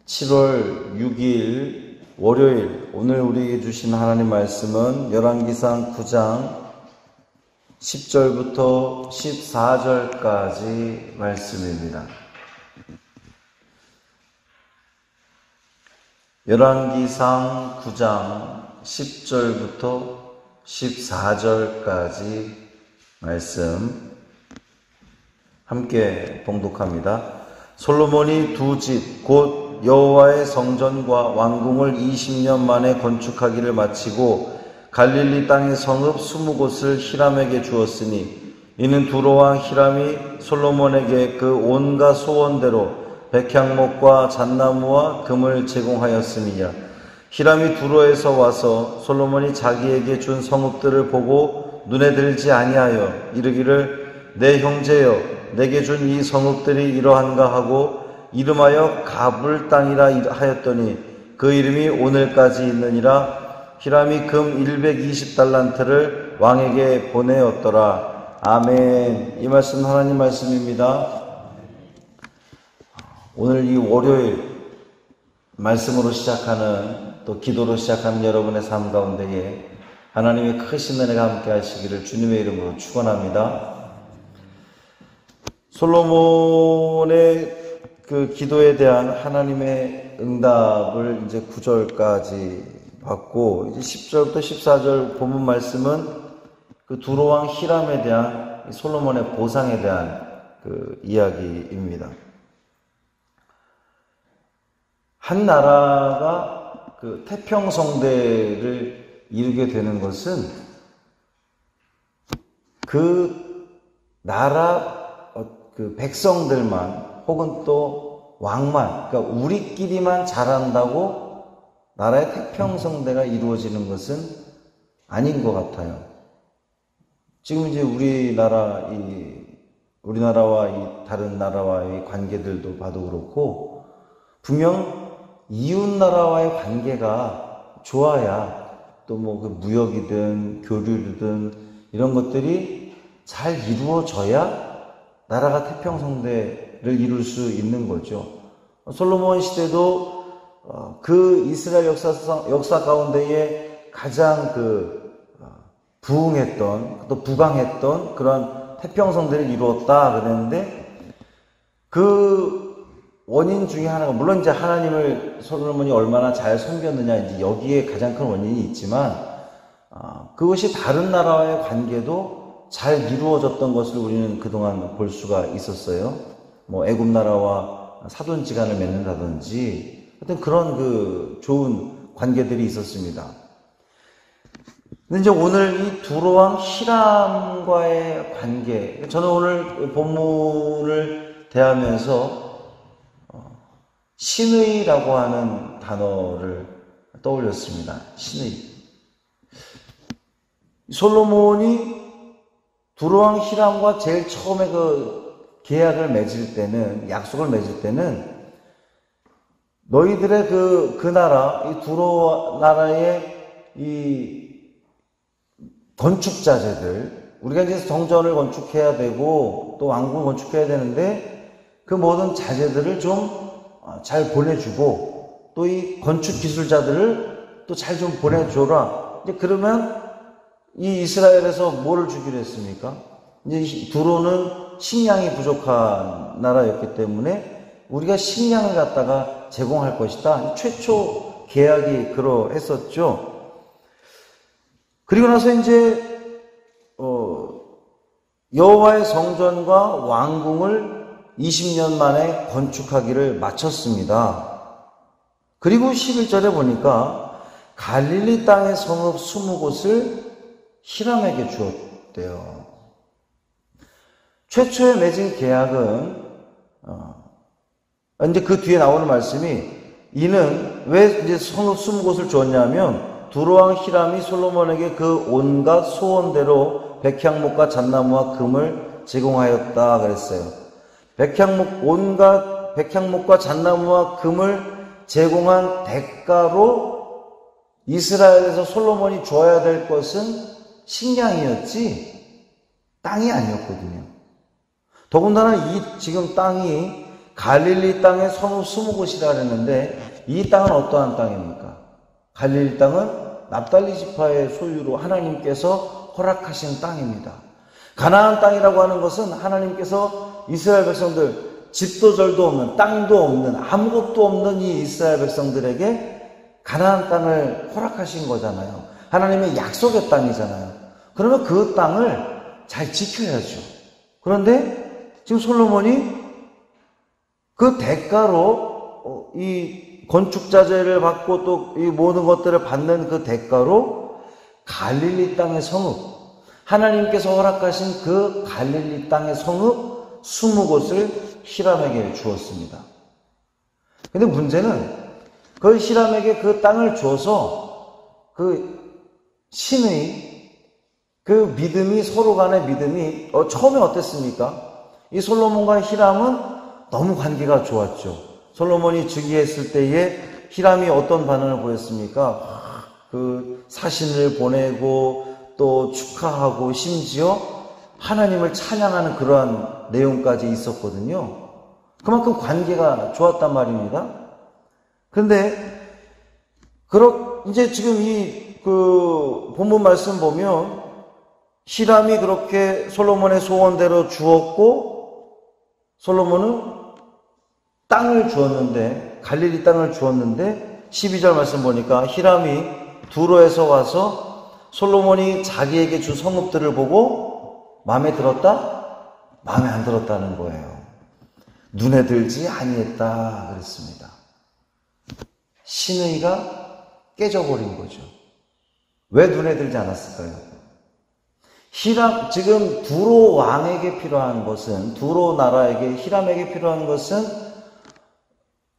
7월 6일 월요일, 오늘 우리에게 주신 하나님 말씀은 열왕기상 9장 10절부터 14절까지 말씀입니다. 열왕기상 9장 10절부터 14절까지 말씀 함께 봉독합니다. 솔로몬이 두 집 곧 여호와의 성전과 왕궁을 20년 만에 건축하기를 마치고 갈릴리 땅의 성읍 20곳을 히람에게 주었으니 이는 두로왕 히람이 솔로몬에게 그 온갖 소원대로 백향목과 잣나무와 금을 제공하였음이냐. 히람이 두로에서 와서 솔로몬이 자기에게 준 성읍들을 보고 눈에 들지 아니하여 이르기를 내 형제여 내게 준 이 성읍들이 이러한가 하고 이름하여 가불 땅이라 하였더니 그 이름이 오늘까지 있느니라. 히람이 금 120달란트를 왕에게 보내었더라. 아멘. 이 말씀 하나님 말씀입니다. 오늘 이 월요일 말씀으로 시작하는 또 기도로 시작하는 여러분의 삶 가운데에 하나님의 크신 은혜가 함께 하시기를 주님의 이름으로 축원합니다. 솔로몬의 그 기도에 대한 하나님의 응답을 이제 9절까지 받고 이제 10절부터 14절 본문 말씀은 그 두로왕 히람에 대한 솔로몬의 보상에 대한 그 이야기입니다. 한 나라가 그 태평성대를 이루게 되는 것은 그 나라 그 백성들만 혹은 또 왕만, 그러니까 우리끼리만 잘한다고 나라의 태평성대가 이루어지는 것은 아닌 것 같아요. 지금 이제 우리나라와 이 다른 나라와의 관계들도 봐도 그렇고 분명 이웃 나라와의 관계가 좋아야 또 뭐 그 무역이든 교류든 이런 것들이 잘 이루어져야 나라가 태평성대를 이룰 수 있는 거죠. 솔로몬 시대도 그 이스라엘 역사 가운데에 가장 부흥했던 또 부강했던 그런 태평성대를 이루었다 그랬는데 그 원인 중에 하나가 물론 이제 하나님을 솔로몬이 얼마나 잘 섬겼느냐 이제 여기에 가장 큰 원인이 있지만 그것이 다른 나라와의 관계도 잘 이루어졌던 것을 우리는 그동안 볼 수가 있었어요. 뭐 애굽 나라와 사돈지간을 맺는다든지 하여튼 그런 그 좋은 관계들이 있었습니다. 근데 이제 오늘 이 두로왕 히람과의 관계, 저는 오늘 본문을 대하면서 신의라고 하는 단어를 떠올렸습니다. 신의. 솔로몬이 두로왕 히람과 제일 처음에 그 계약을 맺을 때는, 약속을 맺을 때는 너희들의 그 나라, 이 두로 나라의 이 건축자재들, 우리가 이제 성전을 건축해야 되고 또 왕궁을 건축해야 되는데 그 모든 자재들을 좀 잘 보내주고 또 이 건축 기술자들을 또 잘 좀 보내줘라. 이제 그러면 이 이스라엘에서 뭐를 주기로 했습니까? 이제 두로는 식량이 부족한 나라였기 때문에 우리가 식량을 갖다가 제공할 것이다. 최초 계약이 그러했었죠. 그리고 나서 이제 여호와의 성전과 왕궁을 20년 만에 건축하기를 마쳤습니다. 그리고 11절에 보니까 갈릴리 땅의 성읍 20곳을 히람에게 주었대요. 최초에 맺은 계약은 이제 그 뒤에 나오는 말씀이 이는 왜 이제 성읍 20곳을 주었냐면 두로왕 히람이 솔로몬에게 그 온갖 소원대로 백향목과 잣나무와 금을 제공하였다 그랬어요. 온갖 백향목과 잣나무와 금을 제공한 대가로 이스라엘에서 솔로몬이 줘야 될 것은 식량이었지 땅이 아니었거든요. 더군다나 이 지금 땅이 갈릴리 땅에 성읍 20곳이라 그랬는데 이 땅은 어떠한 땅입니까? 갈릴리 땅은 납달리 지파의 소유로 하나님께서 허락하신 땅입니다. 가나안 땅이라고 하는 것은 하나님께서 이스라엘 백성들, 집도 절도 없는, 땅도 없는, 아무것도 없는 이 이스라엘 백성들에게 가나안 땅을 허락하신 거잖아요. 하나님의 약속의 땅이잖아요. 그러면 그 땅을 잘 지켜야죠. 그런데 지금 솔로몬이 그 대가로 이 건축자재를 받고 또 이 모든 것들을 받는 그 대가로 갈릴리 땅의 성읍, 하나님께서 허락하신 그 갈릴리 땅의 성읍 20곳을 히람에게 주었습니다. 근데 문제는 그 히람에게 그 땅을 주어서 그 신의 그 믿음이, 서로 간의 믿음이 처음에 어땠습니까? 이 솔로몬과 히람은 너무 관계가 좋았죠. 솔로몬이 즉위했을 때에 히람이 어떤 반응을 보였습니까? 그 사신을 보내고 또 축하하고 심지어 하나님을 찬양하는 그러한 내용까지 있었거든요. 그만큼 관계가 좋았단 말입니다. 그런데 이제 지금 이 본문 말씀 보면 히람이 그렇게 솔로몬의 소원대로 주었고 솔로몬은 땅을 주었는데, 갈릴리 땅을 주었는데 12절 말씀 보니까 히람이 두로에서 와서 솔로몬이 자기에게 준 성읍들을 보고 마음에 들었다? 마음에 안 들었다는 거예요. 눈에 들지 아니했다 그랬습니다. 신의가 깨져버린 거죠. 왜 눈에 들지 않았을까요? 지금 두로 왕에게 필요한 것은, 두로 나라에게, 히람에게 필요한 것은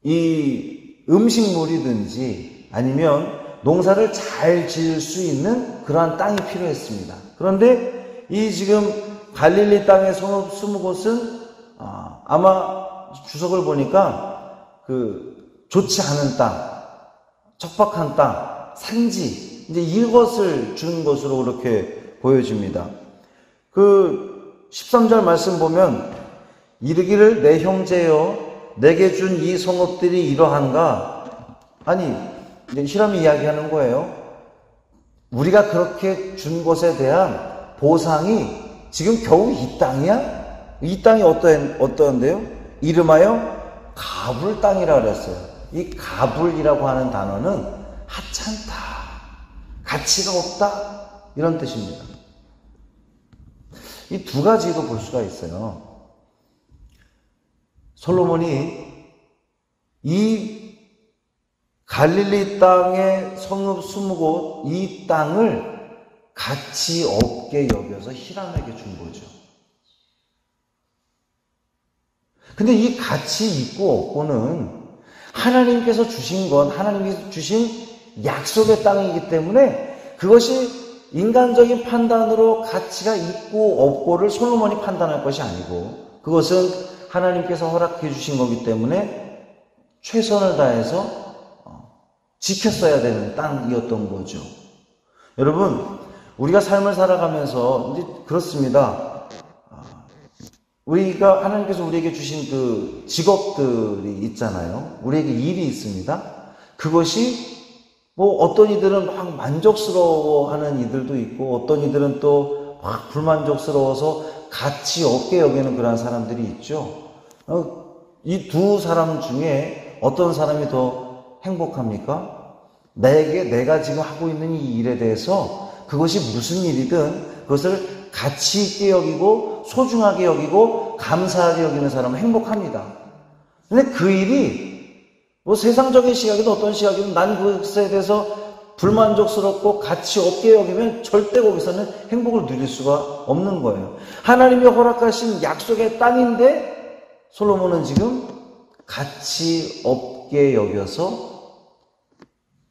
이 음식물이든지 아니면 농사를 잘 지을 수 있는 그러한 땅이 필요했습니다. 그런데 이 지금 갈릴리 땅의 성읍 20곳은 아마 주석을 보니까 좋지 않은 땅, 척박한 땅, 산지, 이제 이것을 준 것으로 그렇게 보여집니다. 13절 말씀 보면 이르기를 내 형제여 내게 준 이 성읍들이 이러한가? 아니, 이제 히람이 이야기하는 거예요. 우리가 그렇게 준 것에 대한 보상이 지금 겨우 이 땅이야? 이 땅이 어떠한데요? 이름하여 가불 땅이라 그랬어요. 이 가불이라고 하는 단어는 하찮다, 가치가 없다, 이런 뜻입니다. 이 두 가지도 볼 수가 있어요. 솔로몬이 이 갈릴리 땅의 성읍 20곳, 이 땅을 가치 없게 여겨서 히람에게 준 거죠. 근데 이 가치 있고 없고는 하나님께서 주신 건 하나님께서 주신 약속의 땅이기 때문에 그것이 인간적인 판단으로 가치가 있고 없고를 솔로몬이 판단할 것이 아니고 그것은 하나님께서 허락해 주신 거기 때문에 최선을 다해서 지켰어야 되는 땅이었던 거죠. 여러분, 우리가 삶을 살아가면서 이제 그렇습니다. 우리가 하나님께서 우리에게 주신 그 직업들이 있잖아요. 우리에게 일이 있습니다. 그것이 어떤 이들은 막 만족스러워하는 이들도 있고 어떤 이들은 또 막 불만족스러워서 가치 없게 여기는 그런 사람들이 있죠. 이 두 사람 중에 어떤 사람이 더 행복합니까? 내가 지금 하고 있는 이 일에 대해서 그것이 무슨 일이든 그것을 가치 있게 여기고 소중하게 여기고 감사하게 여기는 사람은 행복합니다. 근데 그 일이 세상적인 시각이든 어떤 시각이든 난 그것에 대해서 불만족스럽고 가치 없게 여기면 절대 거기서는 행복을 누릴 수가 없는 거예요. 하나님이 허락하신 약속의 땅인데 솔로몬은 지금 가치 없게 여겨서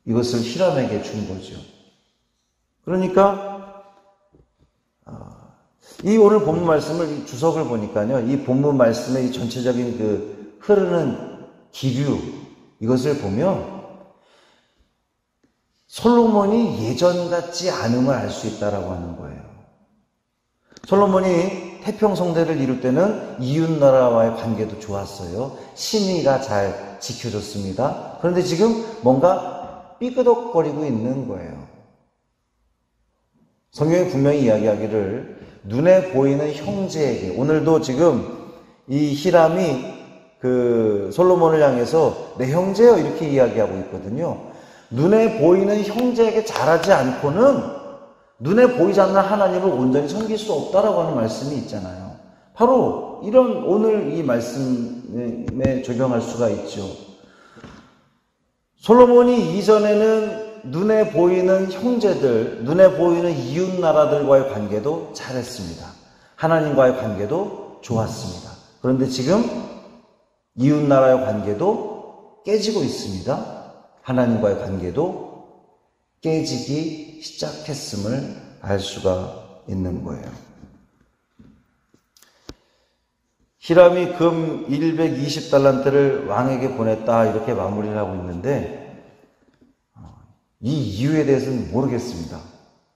이것을 히람에게 준 거죠. 그러니까 이 오늘 본문 말씀을 이 주석을 보니까요, 이 본문 말씀의 이 전체적인 흐르는 기류 이것을 보면 솔로몬이 예전 같지 않음을 알 수 있다라고 하는 거예요. 솔로몬이 태평성대를 이룰 때는 이웃나라와의 관계도 좋았어요. 신의가 잘 지켜졌습니다. 그런데 지금 뭔가 삐그덕거리고 있는 거예요. 성경이 분명히 이야기하기를 눈에 보이는 형제에게, 오늘도 지금 이 히람이 그 솔로몬을 향해서 내 형제여 이렇게 이야기하고 있거든요. 눈에 보이는 형제에게 잘하지 않고는 눈에 보이지 않는 하나님을 온전히 섬길 수 없다라고 하는 말씀이 있잖아요. 바로 이런 오늘 이 말씀에 적용할 수가 있죠. 솔로몬이 이전에는 눈에 보이는 형제들, 눈에 보이는 이웃 나라들과의 관계도 잘했습니다. 하나님과의 관계도 좋았습니다. 그런데 지금 이웃 나라의 관계도 깨지고 있습니다. 하나님과의 관계도 깨지기 시작했음을 알 수가 있는 거예요. 히람이 금 120달란트를 왕에게 보냈다 이렇게 마무리를 하고 있는데 이 이유에 대해서는 모르겠습니다.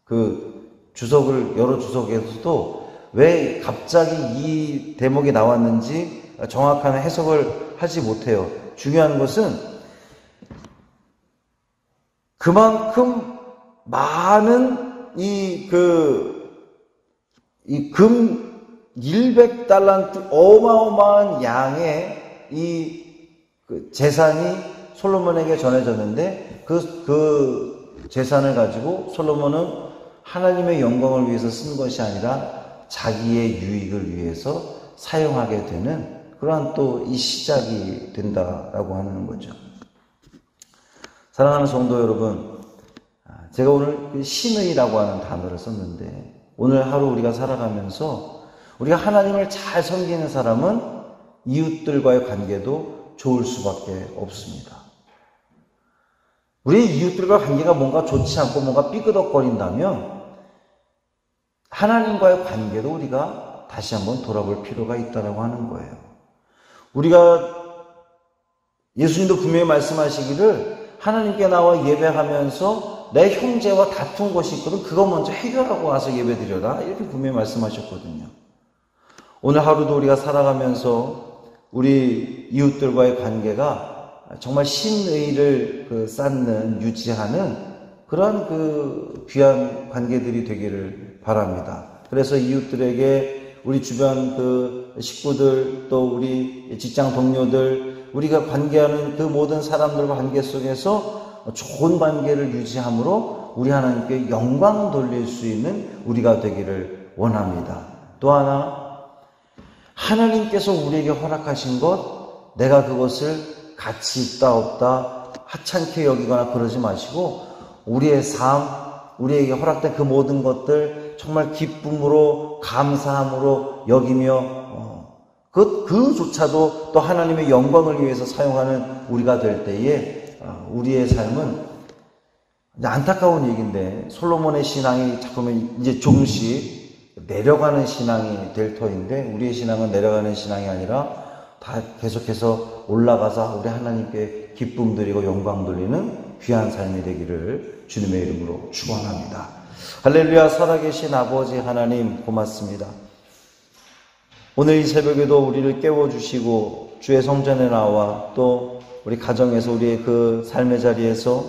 그 주석을 여러 주석에서도 왜 갑자기 이 대목이 나왔는지 정확한 해석을 하지 못해요. 중요한 것은 그만큼 많은 금 100달란트 어마어마한 양의 재산이 솔로몬에게 전해졌는데 그 재산을 가지고 솔로몬은 하나님의 영광을 위해서 쓴 것이 아니라 자기의 유익을 위해서 사용하게 되는 그러한 또 이 시작이 된다라고 하는 거죠. 사랑하는 성도 여러분, 제가 오늘 신의라고 하는 단어를 썼는데 오늘 하루 우리가 살아가면서 우리가 하나님을 잘 섬기는 사람은 이웃들과의 관계도 좋을 수밖에 없습니다. 우리 이웃들과 관계가 뭔가 좋지 않고 뭔가 삐그덕거린다면 하나님과의 관계도 우리가 다시 한번 돌아볼 필요가 있다고 하는 거예요. 우리가 예수님도 분명히 말씀하시기를 하나님께 나와 예배하면서 내 형제와 다툰 것이 있거든 그거 먼저 해결하고 와서 예배드려라 이렇게 분명히 말씀하셨거든요. 오늘 하루도 우리가 살아가면서 우리 이웃들과의 관계가 정말 신의를 쌓는 유지하는 그런 귀한 관계들이 되기를 바랍니다. 그래서 이웃들에게 우리 주변 식구들 또 우리 직장 동료들 우리가 관계하는 그 모든 사람들과 관계 속에서 좋은 관계를 유지함으로 우리 하나님께 영광 돌릴 수 있는 우리가 되기를 원합니다. 또 하나 하나님께서 우리에게 허락하신 것 내가 그것을 가치 있다 없다 하찮게 여기거나 그러지 마시고 우리의 삶 우리에게 허락된 그 모든 것들 정말 기쁨으로 감사함으로 여기며 그조차도 또 하나님의 영광을 위해서 사용하는 우리가 될 때에 우리의 삶은 안타까운 얘기인데 솔로몬의 신앙이 자꾸만 이제 조금씩 내려가는 신앙이 될 터인데 우리의 신앙은 내려가는 신앙이 아니라 다 계속해서 올라가서 우리 하나님께 기쁨 드리고 영광 돌리는 귀한 삶이 되기를 주님의 이름으로 축원합니다. 할렐루야. 살아계신 아버지 하나님 고맙습니다. 오늘 이 새벽에도 우리를 깨워주시고 주의 성전에 나와 또 우리 가정에서 우리의 그 삶의 자리에서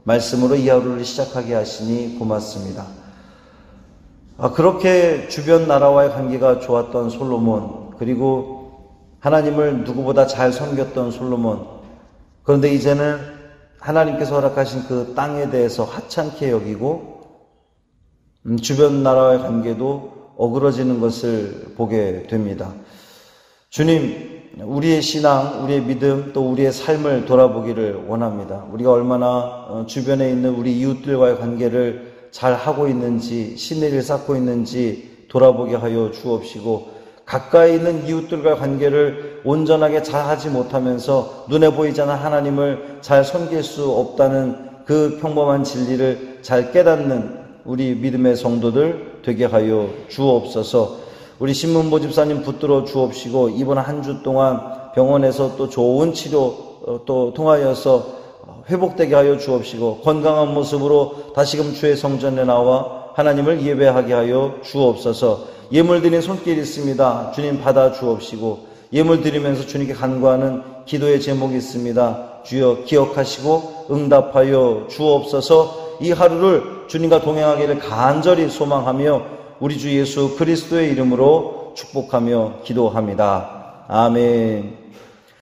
말씀으로 이 하루를 시작하게 하시니 고맙습니다. 그렇게 주변 나라와의 관계가 좋았던 솔로몬 그리고 하나님을 누구보다 잘 섬겼던 솔로몬 그런데 이제는 하나님께서 허락하신 그 땅에 대해서 하찮게 여기고 주변 나라와의 관계도 어그러지는 것을 보게 됩니다. 주님, 우리의 신앙, 우리의 믿음, 또 우리의 삶을 돌아보기를 원합니다. 우리가 얼마나 주변에 있는 우리 이웃들과의 관계를 잘 하고 있는지, 신의를 쌓고 있는지 돌아보게 하여 주옵시고, 가까이 있는 이웃들과의 관계를 온전하게 잘 하지 못하면서 눈에 보이지 않는 하나님을 잘 섬길 수 없다는 그 평범한 진리를 잘 깨닫는 우리 믿음의 성도들 되게 하여 주옵소서. 우리 신문보 집사님 붙들어 주옵시고 이번 한 주 동안 병원에서 또 좋은 치료 또 통하여서 회복되게 하여 주옵시고 건강한 모습으로 다시금 주의 성전에 나와 하나님을 예배하게 하여 주옵소서. 예물 드린 손길이 있습니다. 주님 받아 주옵시고, 예물 드리면서 주님께 간구하는 기도의 제목이 있습니다. 주여 기억하시고 응답하여 주옵소서. 이 하루를 주님과 동행하기를 간절히 소망하며 우리 주 예수 그리스도의 이름으로 축복하며 기도합니다. 아멘.